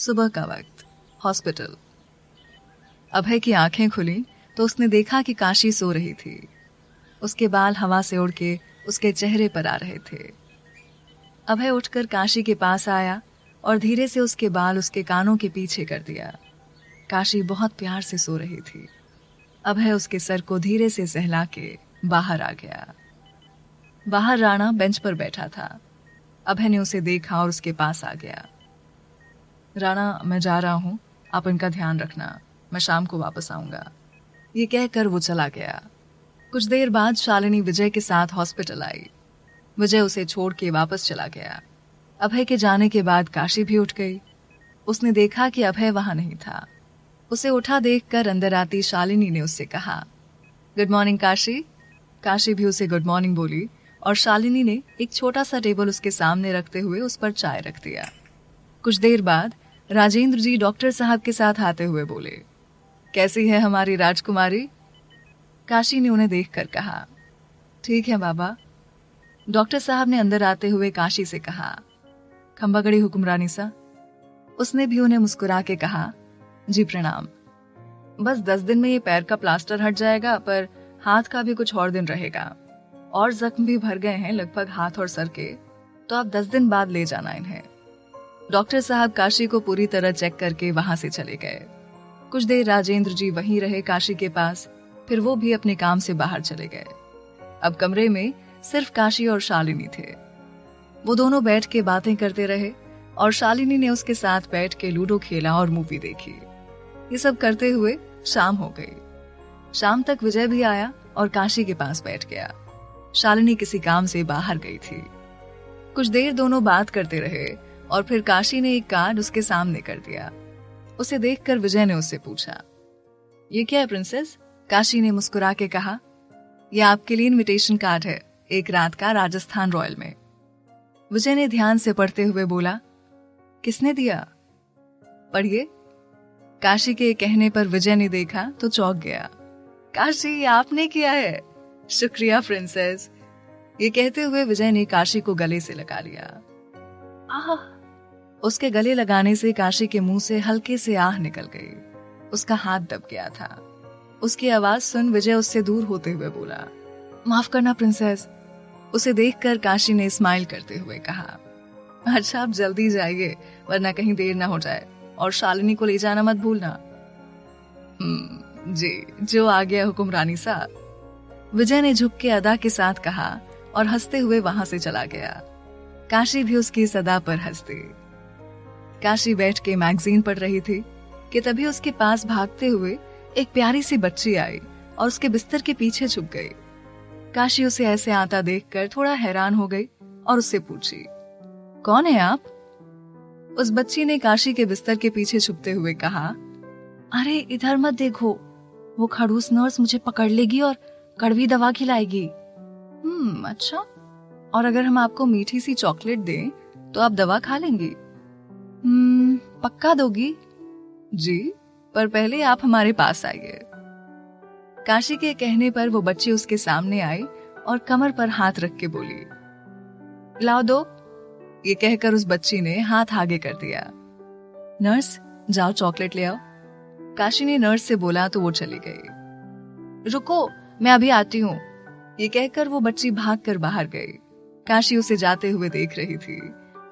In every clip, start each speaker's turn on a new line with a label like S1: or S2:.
S1: सुबह का वक्त, हॉस्पिटल। अभय की आंखें खुली तो उसने देखा कि काशी सो रही थी। उसके बाल हवा से उड़ के उसके चेहरे पर आ रहे थे। अभय उठकर काशी के पास आया और धीरे से उसके बाल उसके कानों के पीछे कर दिया। काशी बहुत प्यार से सो रही थी। अभय उसके सर को धीरे से सहला के बाहर आ गया। बाहर राणा बेंच पर बैठा था। अभय ने उसे देखा और उसके पास आ गया। राणा, मैं जा रहा हूँ, आप इनका ध्यान रखना, मैं शाम को वापस आऊंगा। ये कहकर वो चला गया। कुछ देर बाद शालिनी विजय के साथ हॉस्पिटल आई। विजय उसे छोड़ के वापस चला गया। अभय के जाने के बाद काशी भी उठ गई। उसने देखा कि अभय वहां नहीं था। उसे उठा देखकर अंदर आती शालिनी ने उससे कहा, गुड मॉर्निंग काशी। काशी भी उसे गुड मॉर्निंग बोली और शालिनी ने एक छोटा सा टेबल उसके सामने रखते हुए उस पर चाय रख दिया। कुछ देर बाद राजेंद्र जी डॉक्टर साहब के साथ आते हुए बोले, कैसी है हमारी राजकुमारी? काशी ने उन्हें देखकर कहा, ठीक है बाबा। डॉक्टर साहब ने अंदर आते हुए काशी से कहा, खंबागड़ी हुक्मरानी सा। उसने भी उन्हें मुस्कुरा के कहा, जी प्रणाम। बस 10 दिन में ये पैर का प्लास्टर हट जाएगा, पर हाथ का भी कुछ और दिन रहेगा और जख्म भी भर गए हैं लगभग हाथ और सर के, तो आप 10 दिन बाद ले जाना इन्हें। डॉक्टर साहब काशी को पूरी तरह चेक करके वहां से चले गए। कुछ देर राजेंद्र जी वहीं रहे काशी के पास, फिर वो भी अपने काम से बाहर चले गए। अब कमरे में सिर्फ काशी और शालिनी थे। वो दोनों बैठ के बातें करते रहे और शालिनी ने उसके साथ बैठ के लूडो खेला और मूवी देखी। ये सब करते हुए शाम हो गई। शाम तक विजय भी आया और काशी के पास बैठ गया। शालिनी किसी काम से बाहर गई थी। कुछ देर दोनों बात करते रहे और फिर काशी ने एक कार्ड उसके सामने कर दिया। उसे देखकर विजय ने उससे पूछा, ये क्या है प्रिंसेस? काशी ने मुस्कुरा के कहा, यह आपके लिए इनविटेशन कार्ड है, एक रात का राजस्थान रॉयल में। विजय ने ध्यान से पढ़ते हुए बोला, किसने दिया? पढ़िए। काशी के कहने पर विजय ने देखा तो चौंक गया। काशी, आपने किया है? शुक्रिया प्रिंसेस। ये कहते हुए विजय ने काशी को गले से लगा लिया। आह! उसके गले लगाने से काशी के मुंह से हल्के से आह निकल गई। उसका हाथ दब गया था। उसकी आवाज सुन विजय उससे दूर होते हुए बोला, माफ करना प्रिंसेस। उसे देखकर काशी ने स्माइल करते हुए कहा, अच्छा आप जल्दी जाइए वरना कहीं देर ना हो जाए, और शालिनी को ले जाना मत भूलना। जी, जो आ गया हुक्मरानी साहब। विजय ने झुक के अदा के साथ कहा और हंसते हुए वहां से चला गया। काशी भी उसकी सदा पर हंस दी। काशी बैठ के मैगजीन पढ़ रही थी कि तभी उसके पास भागते हुए एक प्यारी सी बच्ची आई और उसके बिस्तर के पीछे छुप गई। काशी उसे ऐसे आता देखकर थोड़ा हैरान हो गई और उससे पूछी, कौन है आप? उस बच्ची ने काशी के बिस्तर के पीछे छुपते हुए कहा, अरे इधर मत देखो, वो खड़ूस नर्स मुझे पकड़ लेगी और कड़वी दवा खिलाएगी। अच्छा, और अगर हम आपको मीठी सी चॉकलेट दें तो आप दवा खा लेंगी? पक्का दोगी? जी, पर पहले आप हमारे पास आइए। काशी के कहने पर वो बच्ची उसके सामने आई और कमर पर हाथ रख के बोली, लाओ दो। ये कहकर उस बच्ची ने हाथ आगे कर दिया। नर्स, जाओ चॉकलेट ले आओ। काशी ने नर्स से बोला तो वो चली गई। रुको, मैं अभी आती हूँ। ये कहकर वो बच्ची भागकर बाहर गई। काशी उसे जाते हुए देख रही थी।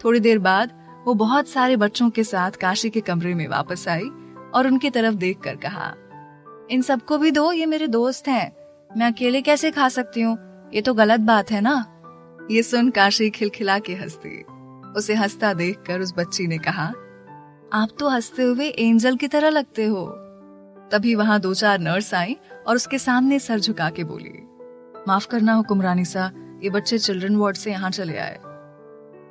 S1: थोड़ी देर बाद वो बहुत सारे बच्चों के साथ काशी के कमरे में वापस आई और उनकी तरफ देखकर कहा, इन सबको भी दो, ये मेरे दोस्त हैं, मैं अकेले कैसे खा सकती हूँ? ये तो गलत बात है ना। ये सुन काशी खिलखिला के हंस दी। उसे हंसता देखकर उस बच्ची ने कहा, आप तो हंसते हुए एंजल की तरह लगते हो। तभी वहां 2-4 नर्स आई और उसके सामने सर झुका के बोली, माफ करना हुक्मरानी सा, ये बच्चे चिल्ड्रन वार्ड से यहाँ चले आए।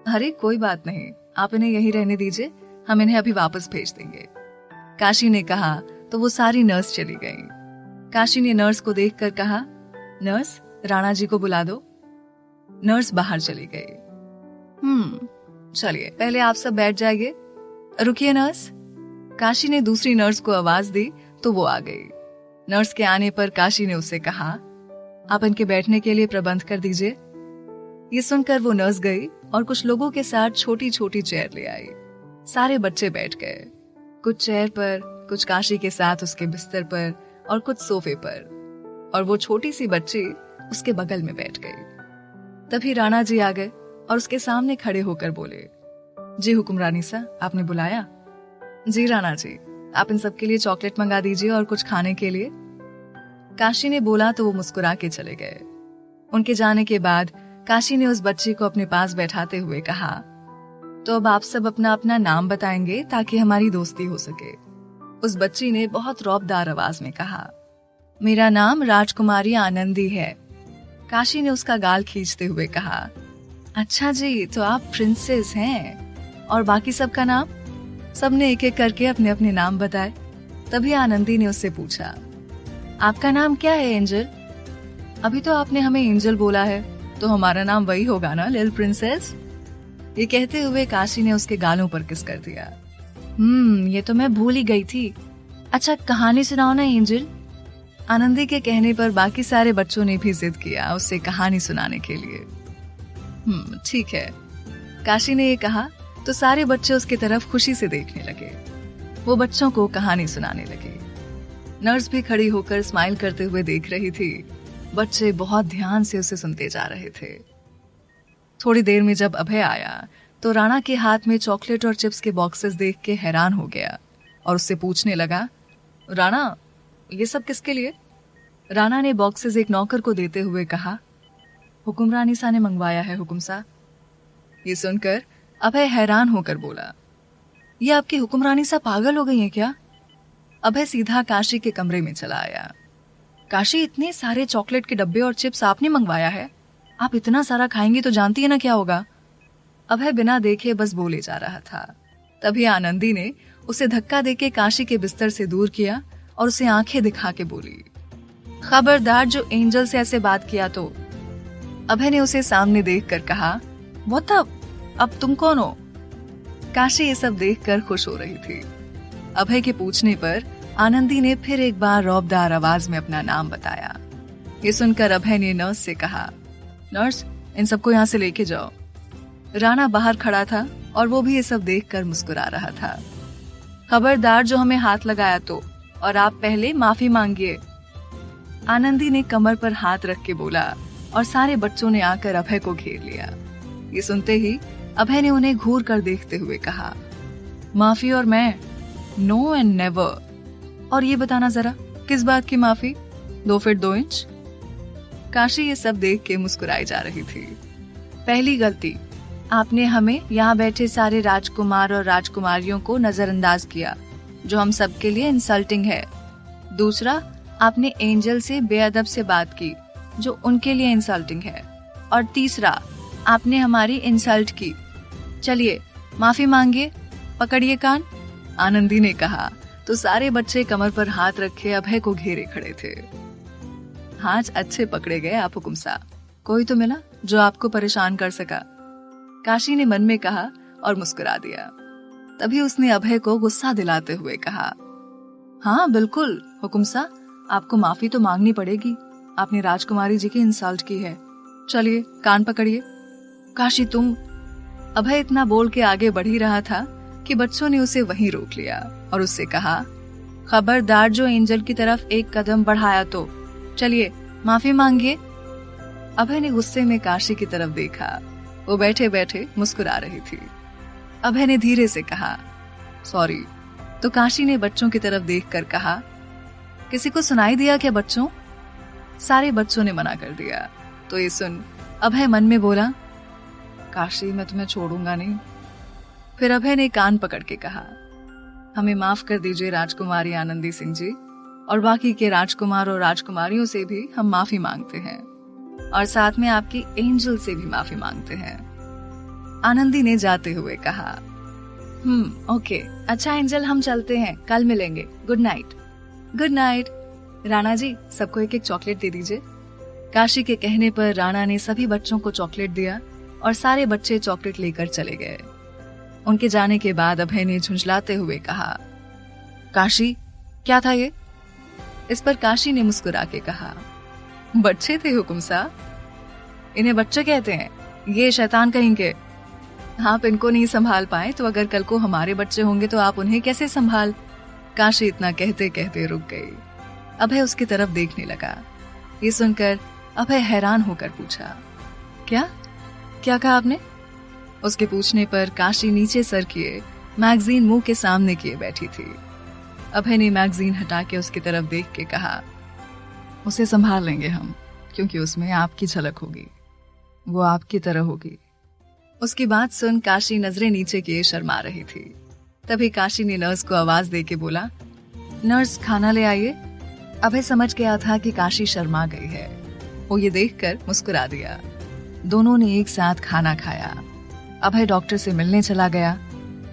S1: अरे कोई बात नहीं, आप इन्हें यहीं रहने दीजिए, हम इन्हें अभी वापस भेज देंगे। काशी ने कहा तो वो सारी नर्स चली गई। काशी ने नर्स को देखकर कहा, नर्स, राणा जी को बुला दो। नर्स बाहर चली गई। चलिए पहले आप सब बैठ जाइए। रुकिए नर्स। काशी ने दूसरी नर्स को आवाज दी तो वो आ गई। नर्स के आने पर काशी ने उससे कहा, आप इनके बैठने के लिए प्रबंध कर दीजिए। ये सुनकर वो नर्स गई और कुछ लोगों के साथ छोटी छोटी चेयर ले आई। सारे बच्चे बैठ गए, कुछ चेयर पर, कुछ काशी के साथ उसके बिस्तर पर और कुछ सोफे पर, और वो छोटी सी बच्ची उसके बगल में बैठ गई। तभी राणा जी आ गए और उसके सामने खड़े होकर बोले, जी हुक्मरानी सा, आपने बुलाया? जी राणा जी, आप इन सबके लिए चॉकलेट मंगा दीजिए और कुछ खाने के लिए। काशी ने बोला तो वो मुस्कुरा के चले गए। उनके जाने के बाद काशी ने उस बच्ची को अपने पास बैठाते हुए कहा, तो अब आप सब अपना अपना नाम बताएंगे ताकि हमारी दोस्ती हो सके। उस बच्ची ने बहुत रौबदार आवाज में कहा, मेरा नाम राजकुमारी आनंदी है। काशी ने उसका गाल खींचते हुए कहा, अच्छा जी, तो आप प्रिंसेस हैं। और बाकी सबका नाम? सबने एक एक करके अपने अपने नाम बताए। तभी आनंदी ने उससे पूछा, आपका नाम क्या है एंजल? अभी तो आपने हमें एंजल बोला है, तो हमारा नाम वही होगा ना, लिटिल प्रिंसेस। ये कहते हुए काशी ने उसके गालों पर किस कर दिया। ये तो मैं भूल ही गई थी। अच्छा, कहानी सुनाओ ना एंजल। आनंदी के कहने पर बाकी सारे बच्चों ने भी जिद किया उससे कहानी सुनाने के लिए। ठीक है, काशी ने ये कहा तो सारे बच्चे उसकी तरफ खुशी से देखने लगे। वो बच्चों को कहानी सुनाने लगे। नर्स भी खड़ी होकर स्माइल करते हुए देख रही थी। बच्चे बहुत ध्यान से उसे सुनते जा रहे थे। थोड़ी देर में जब अभय आया तो राणा के हाथ में चॉकलेट और चिप्स के बॉक्सेस देख के हैरान हो गया और उससे पूछने लगा, राणा, ये सब किसके लिए? राणा ने बॉक्सेस एक नौकर को देते हुए कहा, हुक्मरानी सा ने मंगवाया है हुक्म सा। ये सुनकर अभय हैरान होकर बोला, ये आपकी हुक्मरानी सा पागल हो गई है क्या? अभय सीधा काशी के कमरे में चला आया। काशी, इतने सारे चॉकलेट के डब्बे और चिप्स आपने मंगवाया है? आप इतना सारा खाएंगी तो जानती है ना क्या होगा। अभय बिना देखे बस बोले जा रहा था। तभी आनंदी ने उसे धक्का देके काशी के बिस्तर से दूर किया और उसे आंखें दिखा के बोली, खबरदार जो एंजल से ऐसे बात किया तो। अभय ने उसे सामने देखकर कहा, वो अब तुम कौन हो? काशी ये सब देखकर खुश हो रही थी। अभय के पूछने पर आनंदी ने फिर एक बार रौबदार आवाज में अपना नाम बताया। ये सुनकर अभय ने नर्स से कहा, नर्स, इन सबको यहाँ से लेके जाओ। राणा बाहर खड़ा था और वो भी ये सब देखकर मुस्कुरा रहा था। खबरदार जो हमें हाथ लगाया तो, और आप पहले माफी मांगिए। आनंदी ने कमर पर हाथ रख के बोला और सारे बच्चों ने आकर अभय को घेर लिया। ये सुनते ही अभय ने उन्हें घूर कर देखते हुए कहा, माफी और मैं? No and never. और ये बताना जरा, किस बात की माफी? 2 फीट 2 इंच? काशी ये सब देख के मुस्कुराई जा रही थी। पहली गलती, आपने हमें यहाँ बैठे सारे राजकुमार और राजकुमारियों को नजरअंदाज किया, जो हम सबके लिए इंसल्टिंग है। दूसरा, आपने एंजल से बेअदब से बात की, जो उनके लिए इंसल्टिंग है। और तीसरा, आपने हमारी इंसल्ट की। चलिए माफी मांगिए, पकड़िए कान। आनंदी ने कहा तो सारे बच्चे कमर पर हाथ रखे अभय को घेरे खड़े थे। हाथ अच्छे पकड़े गए आप हुकुम साहब, कोई तो मिला जो आपको परेशान कर सका। काशी ने मन में कहा और मुस्कुरा दिया। तभी उसने अभय को गुस्सा दिलाते हुए कहा, हाँ बिल्कुल हुकुम साहब, आपको माफी तो मांगनी पड़ेगी, आपने राजकुमारी जी की इंसल्ट की है। चलिए कान पकड़िए। काशी तुम। अभय इतना बोल के आगे बढ़ ही रहा था कि बच्चों ने उसे वहीं रोक लिया और उससे कहा, खबरदार जो एंजल की तरफ एक कदम बढ़ाया तो। चलिए माफी मांगिए। अभय ने गुस्से में काशी की तरफ देखा। वो बैठे बैठे मुस्कुरा रही थी। अभय ने धीरे से कहा, सॉरी। तो काशी ने बच्चों की तरफ देखकर कहा, किसी को सुनाई दिया क्या बच्चों? सारे बच्चों ने मना कर दिया। तो ये सुन अभय मन में बोला, काशी मैं तुम्हें छोड़ूंगा नहीं। फिर अभय ने कान पकड़ के कहा, हमें माफ कर दीजिए राजकुमारी आनंदी सिंह जी, और बाकी के राजकुमार और राजकुमारियों से भी हम माफी मांगते हैं, और साथ में आपकी एंजल से भी माफी मांगते हैं। आनंदी ने जाते हुए कहा, ओके, अच्छा एंजल हम चलते हैं, कल मिलेंगे, good night. Good night. Rana ji सबको एक एक चॉकलेट दे दीजिए। काशी के कहने पर राणा ने सभी बच्चों को चॉकलेट दिया और सारे बच्चे चॉकलेट लेकर चले गए। उनके जाने के बाद अभय ने झुंझलाते हुए कहा, काशी क्या था ये? इस पर काशी ने मुस्कुरा के कहा, बच्चे थे हुकुम साहब, इन्हें बच्चे कहते हैं, ये शैतान कहेंगे। आप इनको नहीं संभाल पाए तो अगर कल को हमारे बच्चे होंगे तो आप उन्हें कैसे संभाल। काशी इतना कहते कहते रुक गई। अभय उसकी तरफ देखने लगा। ये सुनकर अभय हैरान होकर पूछा, क्या क्या कहा आपने? उसके पूछने पर काशी नीचे सर किए मैगजीन मुंह के सामने किए बैठी थी। अभय ने मैगजीन हटा के उसकी तरफ देख के कहा, उसे संभाल लेंगे हम, क्योंकि उसमें आपकी झलक होगी, वो आपकी तरह होगी। उसकी बात सुन काशी नजरें नीचे किए शर्मा रही थी। तभी काशी ने नर्स को आवाज दे के बोला, नर्स खाना ले आइए। अभय समझ गया था कि काशी शर्मा गई है। वो ये देखकर मुस्कुरा दिया। दोनों ने एक साथ खाना खाया। अभय डॉक्टर से मिलने चला गया।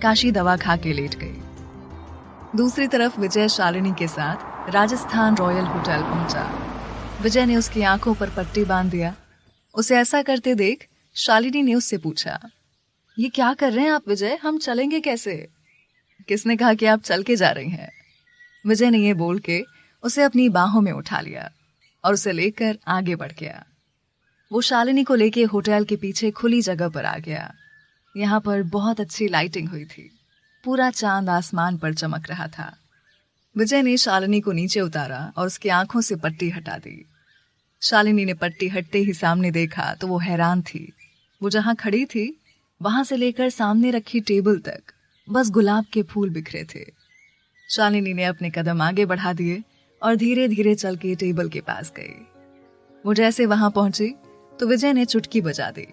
S1: काशी दवा खा के लेट गई। दूसरी तरफ विजय शालिनी के साथ राजस्थान रॉयल होटल पहुंचा। विजय ने उसकी आंखों पर पट्टी बांध दिया। उसे ऐसा करते देख शालिनी ने उससे पूछा, ये क्या कर रहे हैं आप विजय, हम चलेंगे कैसे? किसने कहा कि आप चल के जा रही हैं? विजय ने ये बोल के उसे अपनी बाहों में उठा लिया और उसे लेकर आगे बढ़ गया। वो शालिनी को लेके होटल के पीछे खुली जगह पर आ गया। यहाँ पर बहुत अच्छी लाइटिंग हुई थी। पूरा चांद आसमान पर चमक रहा था। विजय ने शालिनी को नीचे उतारा और उसकी आंखों से पट्टी हटा दी। शालिनी ने पट्टी हटते ही सामने देखा तो वो हैरान थी। वो जहां खड़ी थी वहां से लेकर सामने रखी टेबल तक बस गुलाब के फूल बिखरे थे। शालिनी ने अपने कदम आगे बढ़ा दिए और धीरे धीरे चल के टेबल के पास गई। वो जैसे वहां पहुंची तो विजय ने चुटकी बजा दी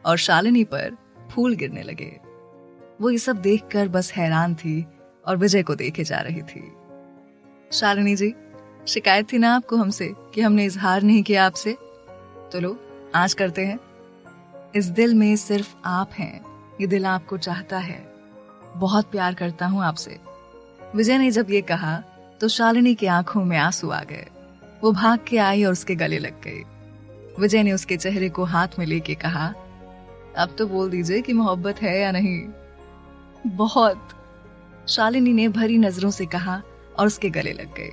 S1: और शालिनी पर फूल गिरने लगे। वो ये सब देखकर बस हैरान थी और विजय को देखे जा रही थी। शालिनी जी, शिकायत थी ना आपको हमसे कि हमने इजहार नहीं किया आपसे, तो लो आज करते हैं। इस दिल में सिर्फ आप हैं, ये दिल आपको चाहता है, बहुत प्यार करता हूं आपसे। विजय ने जब ये कहा तो शालिनी की आंखों में आंसू आ गए। वो भाग के आई और उसके गले लग गई। विजय ने उसके चेहरे को हाथ में लेके कहा, अब तो बोल दीजिए कि मोहब्बत है या नहीं। बहुत, शालिनी ने भरी नजरों से कहा और उसके गले लग गई।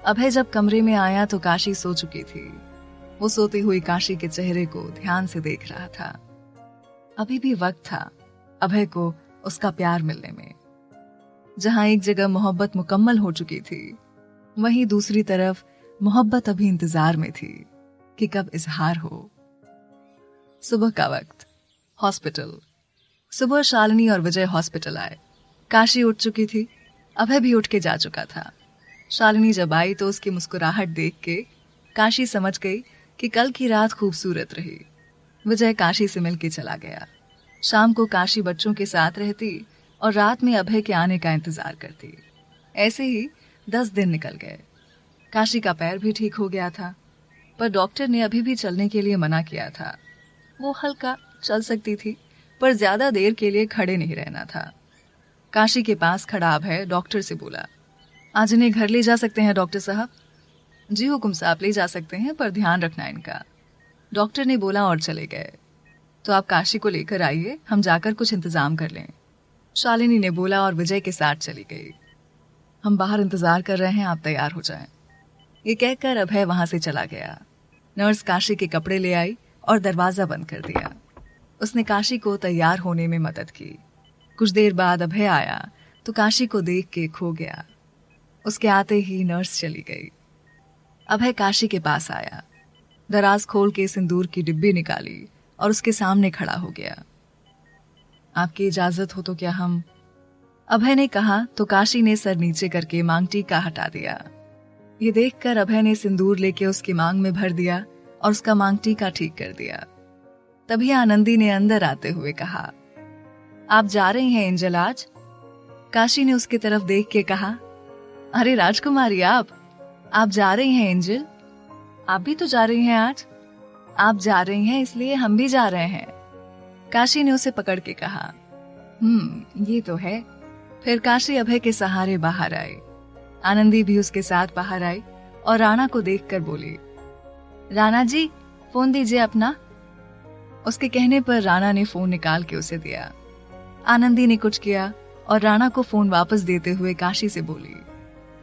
S1: अभय जब कमरे में आया तो काशी सो चुकी थी। वो सोती हुई काशी के चेहरे को ध्यान से देख रहा था। अभी भी वक्त था अभय को उसका प्यार मिलने में। जहां एक जगह मोहब्बत मुकम्मल हो चुकी थी, वहीं दूसरी तरफ मोहब्बत अभी इंतजार में थी कि कब इजहार हो। सुबह का वक्त, हॉस्पिटल। सुबह शालिनी और विजय हॉस्पिटल आए। काशी उठ चुकी थी, अभय भी उठ के जा चुका था। शालिनी जब आई तो उसकी मुस्कुराहट देख के काशी समझ गई कि कल की रात खूबसूरत रही। विजय काशी से मिलके चला गया। शाम को काशी बच्चों के साथ रहती और रात में अभय के आने का इंतजार करती। ऐसे ही 10 दिन निकल गए। काशी का पैर भी ठीक हो गया था, पर डॉक्टर ने अभी भी चलने के लिए मना किया था। वो हल्का चल सकती थी, पर ज्यादा देर के लिए खड़े नहीं रहना था। काशी के पास खड़ा अभय डॉक्टर से बोला, आज इन्हें घर ले जा सकते हैं डॉक्टर साहब? जी हुकुम साहब, ले जा सकते हैं, पर ध्यान रखना इनका। डॉक्टर ने बोला और चले गए। तो आप काशी को लेकर आइए, हम जाकर कुछ इंतजाम कर लें। शालिनी ने बोला और विजय के साथ चली गई। हम बाहर इंतजार कर रहे हैं, आप तैयार हो जाएं। ये कहकर अभय वहां से चला गया। नर्स काशी के कपड़े ले आई और दरवाजा बंद कर दिया। उसने काशी को तैयार होने में मदद की। कुछ देर बाद अभय आया तो काशी को देख के खो गया। उसके आते ही नर्स चली गई। अभय काशी के पास आया, दराज खोल के सिंदूर की डिब्बी निकाली और उसके सामने खड़ा हो गया। आपकी इजाजत हो तो क्या हम? अभय ने कहा तो काशी ने सर नीचे करके मांग टीका हटा दिया। ये देखकर अभय ने सिंदूर लेके उसकी मांग में भर दिया और उसका मांग टीका ठीक कर दिया। तभी आनंदी ने अंदर आते हुए कहा, आप जा रही हैं एंजल आज? काशी ने उसकी तरफ देख के कहा, अरे राजकुमारी आप जा रही हैं एंजल? आप भी तो जा रही हैं आज। आप जा रही हैं इसलिए हम भी जा रहे हैं। काशी ने उसे पकड़ के कहा, ये तो है। फिर काशी अभय के सहारे बाहर आई। आनंदी भी उसके साथ बाहर आई और राणा को देखकर बोली, राणा जी फोन दीजिए अपना। उसके कहने पर राणा ने फोन निकाल के उसे दिया। आनंदी ने कुछ किया और राणा को फोन वापस देते हुए काशी से बोली,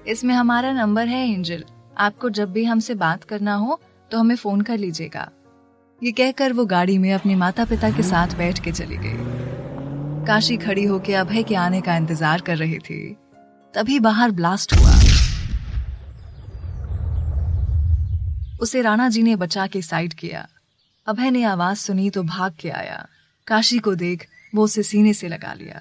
S1: इसमें हमारा नंबर है एंजल, आपको जब भी हमसे बात करना हो तो हमें फोन कर लीजिएगा। ये कहकर वो गाड़ी में अपने माता पिता के साथ बैठ के चली गई। काशी खड़ी होकर अभय के आने का इंतजार कर रही थी। तभी बाहर ब्लास्ट हुआ। उसे राणा जी ने बचा के साइड किया। अभय ने आवाज सुनी तो भाग के आया। काशी को देख वो उसे सीने से लगा लिया।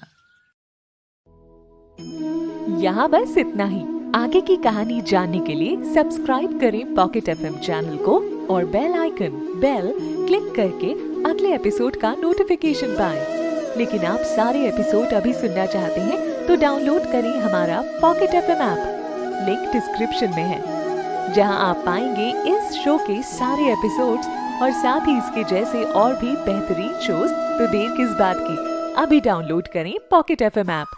S2: यहाँ बस इतना ही। आगे की कहानी जानने के लिए सब्सक्राइब करें पॉकेट एफएम चैनल को और बेल क्लिक करके अगले एपिसोड का नोटिफिकेशन पाएं। लेकिन आप सारे एपिसोड अभी सुनना चाहते हैं तो डाउनलोड करें हमारा pocket FM app. Link description में है, जहां आप पाएंगे इस शो के सारे एपिसोड्स और साथ ही इसके जैसे और भी बेहतरीन शोज। तो देर किस बात की, अभी डाउनलोड करें पॉकेट एफएम ऐप।